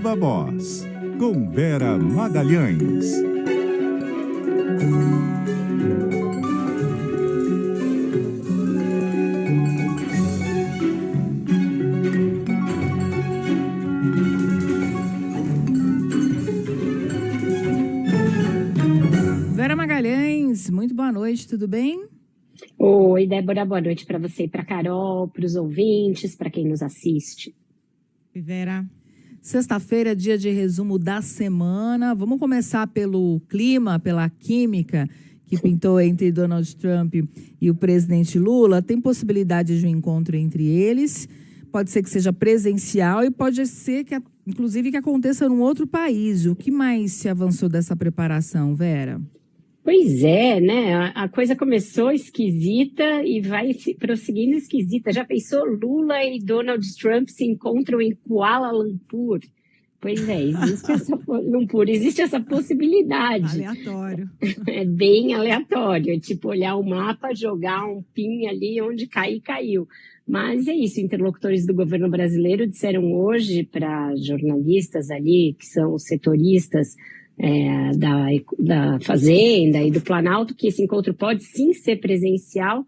Viva Voz, com Vera Magalhães. Vera Magalhães, muito boa noite, tudo bem? Oi, Débora, boa noite para você e para Carol, para os ouvintes, para quem nos assiste. Oi, Vera. Sexta-feira, dia de resumo da semana. Vamos começar pelo clima, pela química que pintou entre Donald Trump e o presidente Lula. Tem possibilidade de um encontro entre eles. Pode ser que seja presencial e pode ser que, inclusive, que aconteça num outro país. O que mais se avançou dessa preparação, Vera? Pois é, né? A coisa começou esquisita e vai prosseguindo esquisita. Já pensou? Lula e Donald Trump se encontram em Kuala Lumpur? Pois é, existe essa possibilidade. Aleatório. É bem aleatório. É tipo olhar o mapa, jogar um pin ali onde cair, caiu. Mas é isso, interlocutores do governo brasileiro disseram hoje para jornalistas ali, que são setoristas, da Fazenda e do Planalto, que esse encontro pode sim ser presencial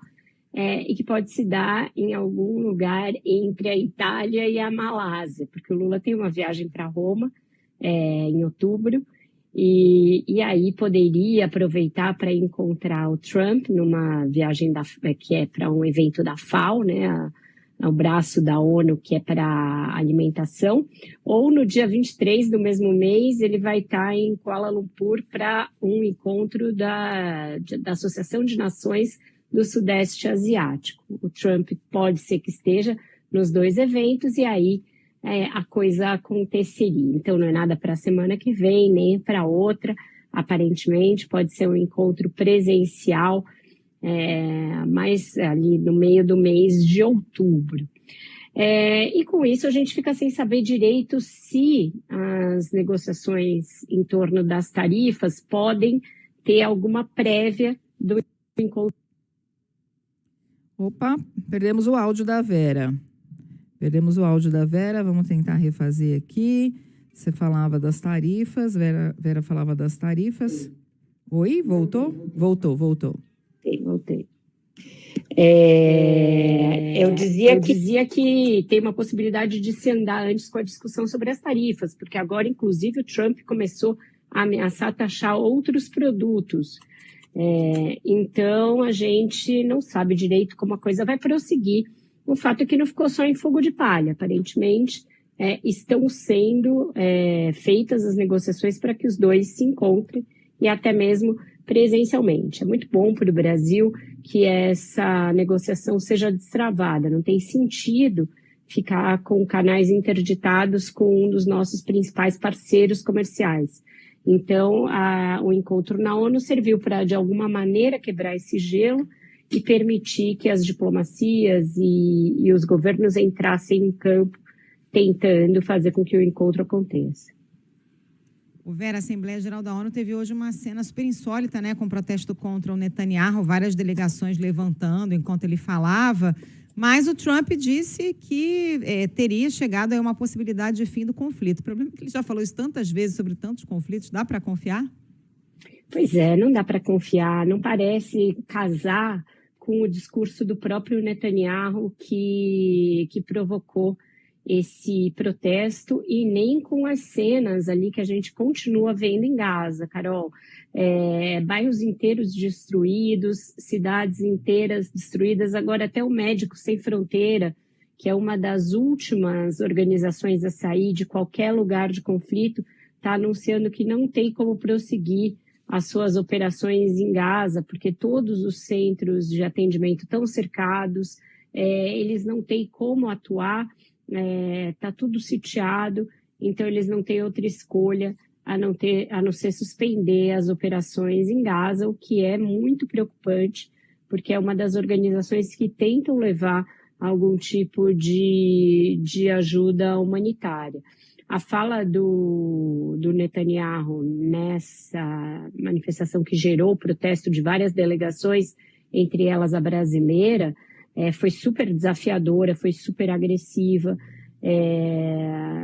e que pode se dar em algum lugar entre a Itália e a Malásia, porque o Lula tem uma viagem para Roma em outubro, e aí poderia aproveitar para encontrar o Trump numa viagem que é para um evento da FAO, né, o braço da ONU, que é para alimentação, ou no dia 23 do mesmo mês ele vai estar em Kuala Lumpur para um encontro da Associação de Nações do Sudeste Asiático. O Trump pode ser que esteja nos dois eventos e aí a coisa aconteceria. Então não é nada para a semana que vem, nem para outra, aparentemente pode ser um encontro presencial, mas ali no meio do mês de outubro. E com isso a gente fica sem saber direito se as negociações em torno das tarifas podem ter alguma prévia do encontro. Opa, perdemos o áudio da Vera. Vamos tentar refazer aqui. Você falava das tarifas, Vera falava das tarifas. Oi, voltou? Voltou. Voltei. Eu dizia que tem uma possibilidade de se andar antes com a discussão sobre as tarifas, porque agora, inclusive, o Trump começou a ameaçar taxar outros produtos. Então, a gente não sabe direito como a coisa vai prosseguir. O fato é que não ficou só em fogo de palha. Aparentemente, estão sendo feitas as negociações para que os dois se encontrem e até mesmo presencialmente. É muito bom para o Brasil que essa negociação seja destravada. Não tem sentido ficar com canais interditados com um dos nossos principais parceiros comerciais. Então, o encontro na ONU serviu para, de alguma maneira, quebrar esse gelo e permitir que as diplomacias e os governos entrassem em campo tentando fazer com que o encontro aconteça. O Vera, a Assembleia Geral da ONU teve hoje uma cena super insólita, né, com protesto contra o Netanyahu, várias delegações levantando enquanto ele falava, mas o Trump disse que teria chegado a uma possibilidade de fim do conflito. O problema é que ele já falou isso tantas vezes sobre tantos conflitos, dá para confiar? Pois é, não dá para confiar, não parece casar com o discurso do próprio Netanyahu que provocou esse protesto e nem com as cenas ali que a gente continua vendo em Gaza, Carol. Bairros inteiros destruídos, cidades inteiras destruídas. Agora até o Médicos Sem Fronteira, que é uma das últimas organizações a sair de qualquer lugar de conflito, está anunciando que não tem como prosseguir as suas operações em Gaza, porque todos os centros de atendimento estão cercados, eles não têm como atuar, está tudo sitiado, então eles não têm outra escolha a não ser suspender as operações em Gaza, o que é muito preocupante, porque é uma das organizações que tentam levar algum tipo de ajuda humanitária. A fala do Netanyahu nessa manifestação que gerou o protesto de várias delegações, entre elas a brasileira, foi super desafiadora, foi super agressiva.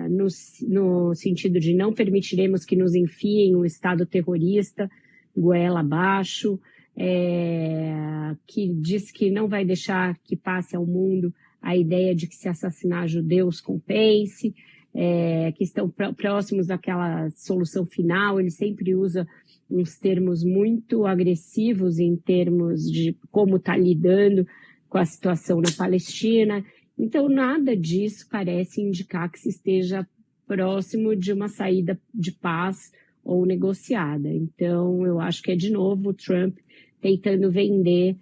No sentido de não permitiremos que nos enfiem um Estado terrorista, goela abaixo, que diz que não vai deixar que passe ao mundo a ideia de que se assassinar judeus compense, que estão próximos daquela solução final. Ele sempre usa uns termos muito agressivos em termos de como está lidando com a situação na Palestina. Então, nada disso parece indicar que se esteja próximo de uma saída de paz ou negociada. Então, eu acho que é, de novo, o Trump tentando vender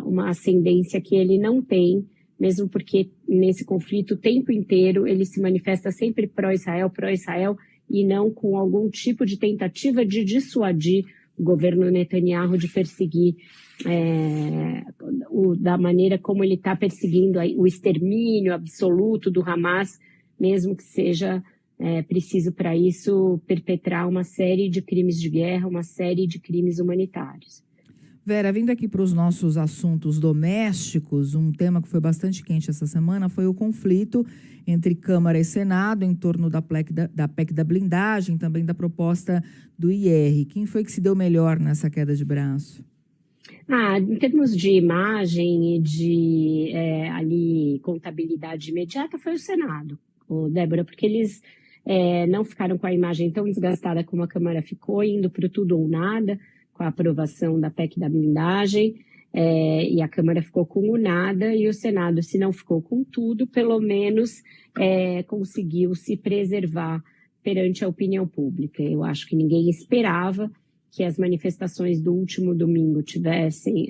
uma ascendência que ele não tem, mesmo porque nesse conflito o tempo inteiro ele se manifesta sempre pró-Israel, e não com algum tipo de tentativa de dissuadir o governo Netanyahu de perseguir da maneira como ele está perseguindo o extermínio absoluto do Hamas, mesmo que seja preciso para isso perpetrar uma série de crimes de guerra, uma série de crimes humanitários. Vera, vindo aqui para os nossos assuntos domésticos, um tema que foi bastante quente essa semana foi o conflito entre Câmara e Senado em torno da PEC da blindagem, também da proposta do IR. Quem foi que se deu melhor nessa queda de braço? Em termos de imagem e de contabilidade imediata, foi o Senado, Débora, porque eles não ficaram com a imagem tão desgastada como a Câmara ficou, indo para o tudo ou nada, com a aprovação da PEC da blindagem, e a Câmara ficou com o nada, e o Senado, se não ficou com tudo, pelo menos conseguiu se preservar perante a opinião pública. Eu acho que ninguém esperava que as manifestações do último domingo tivessem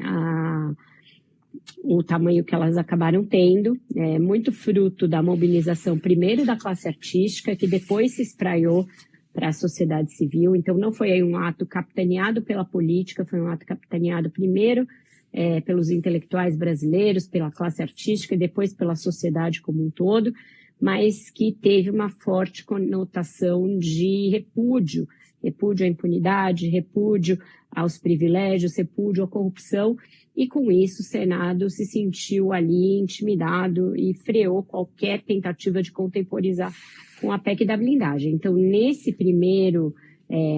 o tamanho que elas acabaram tendo, muito fruto da mobilização, primeiro da classe artística, que depois se espraiou para a sociedade civil. Então, não foi aí um ato capitaneado pela política, foi um ato capitaneado primeiro pelos intelectuais brasileiros, pela classe artística e depois pela sociedade como um todo, mas que teve uma forte conotação de repúdio à impunidade, repúdio aos privilégios, repúdio à corrupção, e com isso o Senado se sentiu ali intimidado e freou qualquer tentativa de contemporizar com a PEC da blindagem. Então,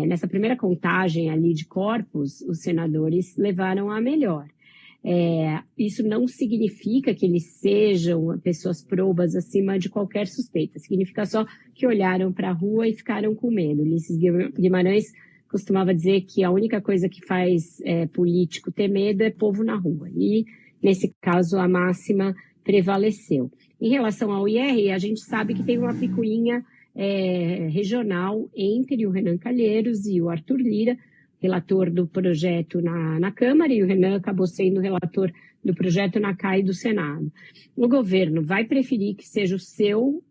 nessa primeira contagem ali de corpos, os senadores levaram a melhor. Isso não significa que eles sejam pessoas probas acima de qualquer suspeita. Significa só que olharam para a rua e ficaram com medo. Ulisses Guimarães costumava dizer que a única coisa que faz político ter medo é povo na rua. E, nesse caso, a máxima prevaleceu. Em relação ao IR, a gente sabe que tem uma picuinha regional entre o Renan Calheiros e o Arthur Lira, relator do projeto na Câmara, e o Renan acabou sendo relator do projeto na CAI do Senado. O governo vai preferir que seja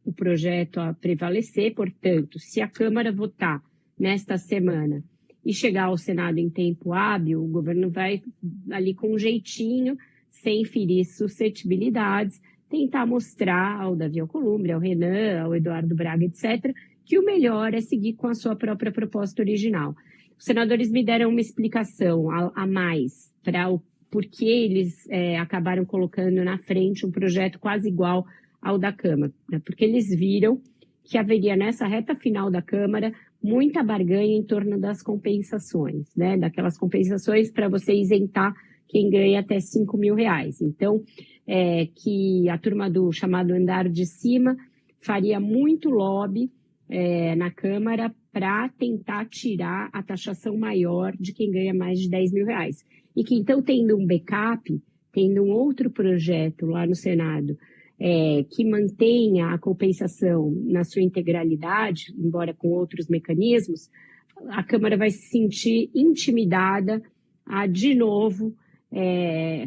o projeto a prevalecer, portanto, se a Câmara votar nesta semana e chegar ao Senado em tempo hábil, o governo vai ali com um jeitinho, sem ferir suscetibilidades, tentar mostrar ao Davi Alcolumbre, ao Renan, ao Eduardo Braga, etc., que o melhor é seguir com a sua própria proposta original. Os senadores me deram uma explicação a mais para o porquê eles acabaram colocando na frente um projeto quase igual ao da Câmara, né? Porque eles viram que haveria nessa reta final da Câmara muita barganha em torno das compensações, né? Daquelas compensações para você isentar quem ganha até R$5.000. Então, que a turma do chamado andar de cima faria muito lobby na Câmara para tentar tirar a taxação maior de quem ganha mais de R$10.000. E que, então, tendo um backup, tendo um outro projeto lá no Senado que mantenha a compensação na sua integralidade, embora com outros mecanismos, a Câmara vai se sentir intimidada a, de novo,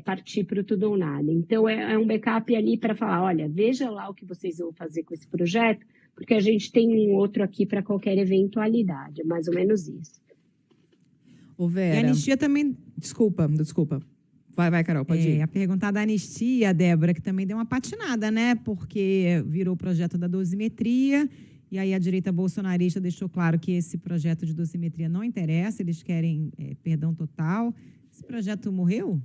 partir para o tudo ou nada. Então, é um backup ali para falar, olha, veja lá o que vocês vão fazer com esse projeto, porque a gente tem um outro aqui para qualquer eventualidade. É mais ou menos isso. Ô Vera, e a anistia também... Desculpa. Vai, Carol, pode ir. A perguntar da anistia, Débora, que também deu uma patinada, né? Porque virou o projeto da dosimetria, e aí a direita bolsonarista deixou claro que esse projeto de dosimetria não interessa, eles querem perdão total. Esse projeto morreu?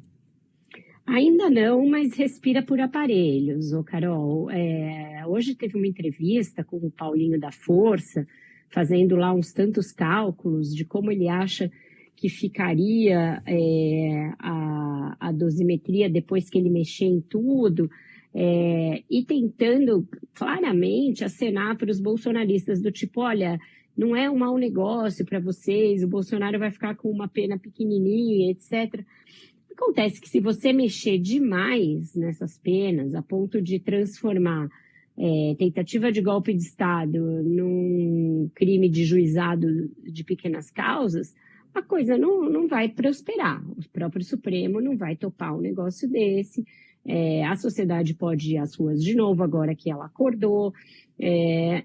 Ainda não, mas respira por aparelhos, ô Carol. Hoje teve uma entrevista com o Paulinho da Força, fazendo lá uns tantos cálculos de como ele acha que ficaria a dosimetria depois que ele mexer em tudo, e tentando claramente acenar para os bolsonaristas do tipo, olha, não é um mau negócio para vocês, o Bolsonaro vai ficar com uma pena pequenininha, etc. Acontece que se você mexer demais nessas penas, a ponto de transformar tentativa de golpe de Estado num crime de juizado de pequenas causas, a coisa não vai prosperar. O próprio Supremo não vai topar um negócio desse. A sociedade pode ir às ruas de novo agora que ela acordou.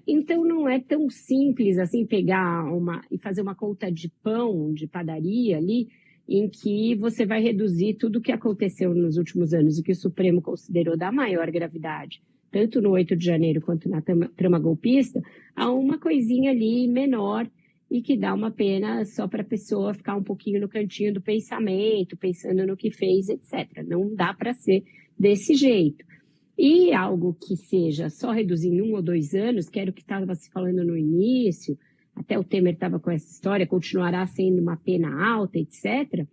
Então não é tão simples assim pegar e fazer uma conta de pão, de padaria ali, em que você vai reduzir tudo o que aconteceu nos últimos anos e que o Supremo considerou da maior gravidade, tanto no 8 de janeiro quanto na trama golpista, a uma coisinha ali menor e que dá uma pena só para a pessoa ficar um pouquinho no cantinho do pensamento, pensando no que fez, etc. Não dá para ser desse jeito. E algo que seja só reduzir em 1 ou 2 anos, que era o que estava se falando no início, até o Temer estava com essa história, continuará sendo uma pena alta, etc.,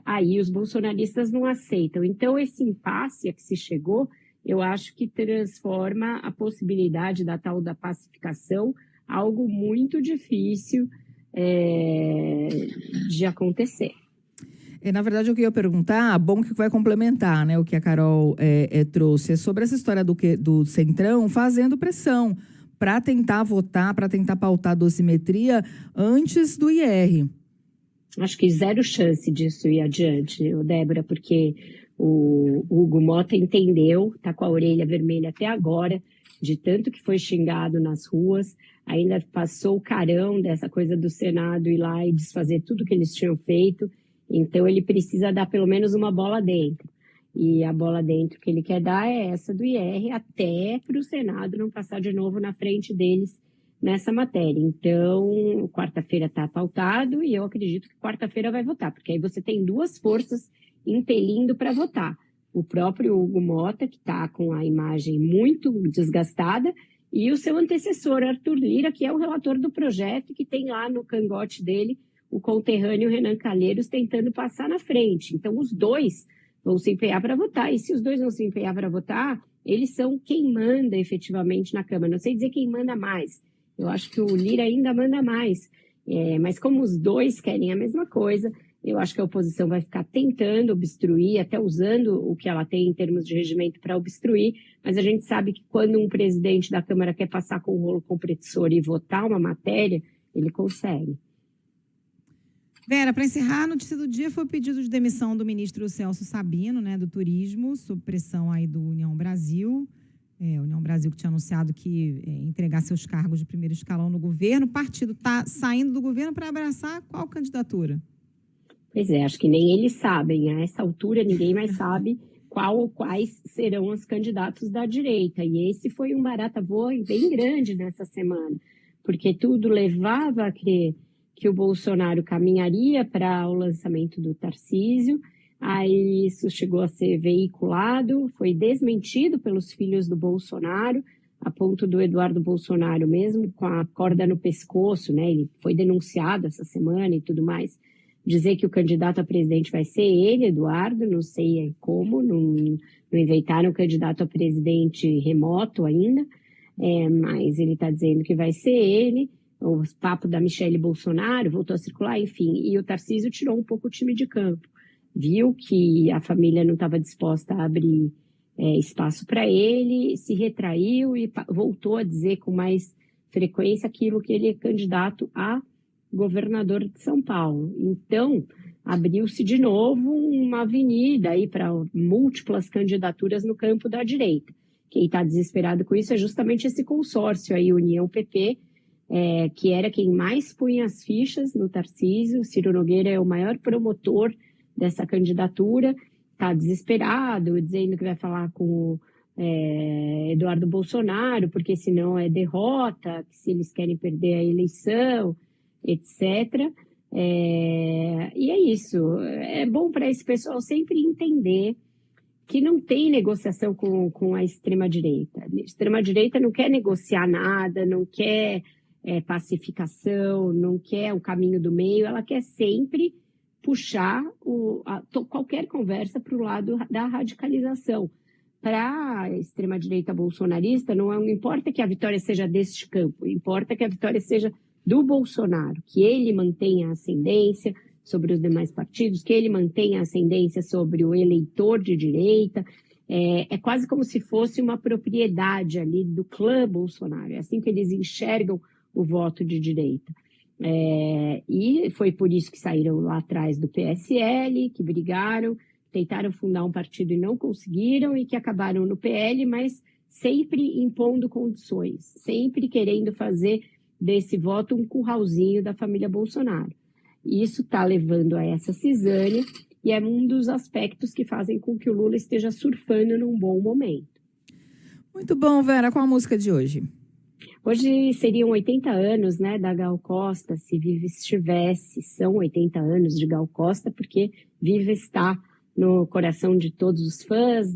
aí os bolsonaristas não aceitam. Então, esse impasse a que se chegou, eu acho que transforma a possibilidade da tal da pacificação algo muito difícil de acontecer. Na verdade, eu queria perguntar, bom que vai complementar, né, o que a Carol trouxe, é sobre essa história do Centrão fazendo pressão para tentar votar, para tentar pautar a dosimetria antes do IR. Acho que zero chance disso ir adiante, Débora, porque o Hugo Mota entendeu, está com a orelha vermelha até agora, de tanto que foi xingado nas ruas, ainda passou o carão dessa coisa do Senado ir lá e desfazer tudo que eles tinham feito, então ele precisa dar pelo menos uma bola dentro. E a bola dentro que ele quer dar é essa do IR, até para o Senado não passar de novo na frente deles nessa matéria. Então, quarta-feira está pautado e eu acredito que quarta-feira vai votar, porque aí você tem 2 forças impelindo para votar. O próprio Hugo Mota, que está com a imagem muito desgastada, e o seu antecessor, Arthur Lira, que é o relator do projeto, que tem lá no cangote dele o conterrâneo Renan Calheiros tentando passar na frente. Então, os dois vão se empenhar para votar. E se os dois vão se empenhar para votar, eles são quem manda efetivamente na Câmara. Não sei dizer quem manda mais. Eu acho que o Lira ainda manda mais. Mas como os dois querem a mesma coisa, eu acho que a oposição vai ficar tentando obstruir, até usando o que ela tem em termos de regimento para obstruir. Mas a gente sabe que quando um presidente da Câmara quer passar com o rolo compressor e votar uma matéria, ele consegue. Vera, para encerrar, a notícia do dia foi o pedido de demissão do ministro Celso Sabino, né, do Turismo, sob pressão aí do União Brasil. União Brasil que tinha anunciado que ia entregar seus cargos de primeiro escalão no governo. O partido está saindo do governo para abraçar qual candidatura? Pois acho que nem eles sabem. A essa altura, ninguém mais sabe qual ou quais serão os candidatos da direita. E esse foi um barata-voa bem grande nessa semana, porque tudo levava a crer que o Bolsonaro caminharia para o lançamento do Tarcísio. Aí isso chegou a ser veiculado, foi desmentido pelos filhos do Bolsonaro, a ponto do Eduardo Bolsonaro, mesmo com a corda no pescoço, né? Ele foi denunciado essa semana e tudo mais, dizer que o candidato a presidente vai ser ele, Eduardo, não sei como, não inventaram um candidato a presidente remoto ainda, mas ele está dizendo que vai ser ele. O papo da Michele Bolsonaro voltou a circular, enfim, e o Tarcísio tirou um pouco o time de campo. Viu que a família não estava disposta a abrir espaço para ele, se retraiu e voltou a dizer com mais frequência aquilo que ele é candidato a governador de São Paulo. Então, abriu-se de novo uma avenida aí para múltiplas candidaturas no campo da direita. Quem está desesperado com isso é justamente esse consórcio aí, União-PP, que era quem mais punha as fichas no Tarcísio. Ciro Nogueira é o maior promotor dessa candidatura, está desesperado, dizendo que vai falar com Eduardo Bolsonaro, porque senão é derrota, que se eles querem perder a eleição, etc. E é isso. É bom para esse pessoal sempre entender que não tem negociação com a extrema-direita. A extrema-direita não quer negociar nada, não quer pacificação, não quer o caminho do meio, ela quer sempre puxar qualquer conversa para o lado da radicalização. Para a extrema-direita bolsonarista, não importa que a vitória seja deste campo, importa que a vitória seja do Bolsonaro, que ele mantenha a ascendência sobre os demais partidos, que ele mantenha a ascendência sobre o eleitor de direita. É quase como se fosse uma propriedade ali do clã Bolsonaro. É assim que eles enxergam o voto de direita. E foi por isso que saíram lá atrás do PSL, que brigaram, tentaram fundar um partido e não conseguiram, e que acabaram no PL, mas sempre impondo condições, sempre querendo fazer desse voto um curralzinho da família Bolsonaro. E isso está levando a essa cisânia, e é um dos aspectos que fazem com que o Lula esteja surfando num bom momento. Muito bom, Vera. Qual a música de hoje? Hoje seriam 80 anos, né, da Gal Costa, se viva estivesse. São 80 anos de Gal Costa, porque viva está no coração de todos os fãs,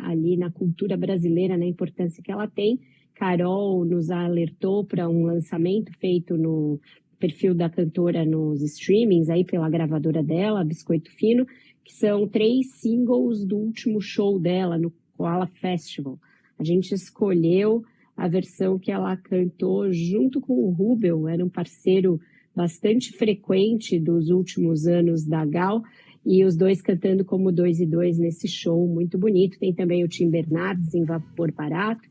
ali na cultura brasileira, na importância que ela tem. Carol nos alertou para um lançamento feito no perfil da cantora nos streamings, aí pela gravadora dela, Biscoito Fino, que são 3 singles do último show dela, no Koala Festival. A gente escolheu a versão que ela cantou junto com o Rubel, era um parceiro bastante frequente dos últimos anos da Gal, e os dois cantando como 2 e 2 nesse show muito bonito. Tem também o Tim Bernardes em Vapor Barato,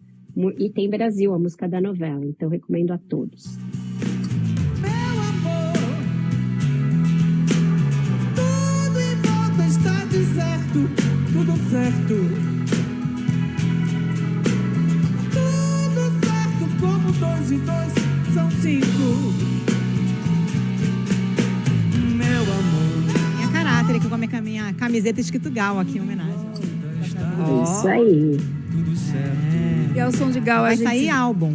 e tem Brasil, a música da novela. Então, recomendo a todos. Meu amor, tudo em volta está deserto, tudo certo. Tudo certo, como 2 e 2 são 5. Meu amor. Minha caráter aqui com a minha camiseta escrito Gal aqui em homenagem. Isso aí. Tudo certo. E ao som de Gal, Vai a gente... sair álbum.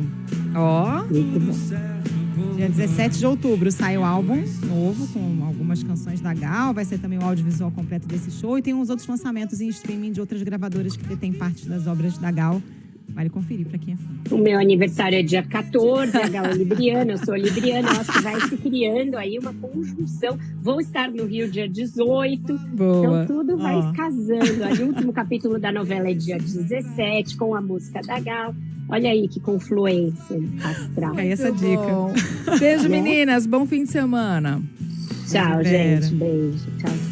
Ó, Muito bom. Dia 17 de outubro sai o álbum novo, com algumas canções da Gal. Vai ser também o audiovisual completo desse show. E tem uns outros lançamentos em streaming de outras gravadoras que detêm parte das obras da Gal. Vale conferir para quem é fã. O meu aniversário é dia 14, a Gal é libriana, eu sou libriana. Eu acho que vai se criando aí uma conjunção. Vou estar no Rio dia 18. boa. Então tudo vai casando. Aí, o último capítulo da novela é dia 17, com a música da Gal. Olha aí que confluência astral. Fica aí essa Muito dica. bom. Beijo, meninas. Bom fim de semana. Tchau, Vera. gente. Beijo. Tchau.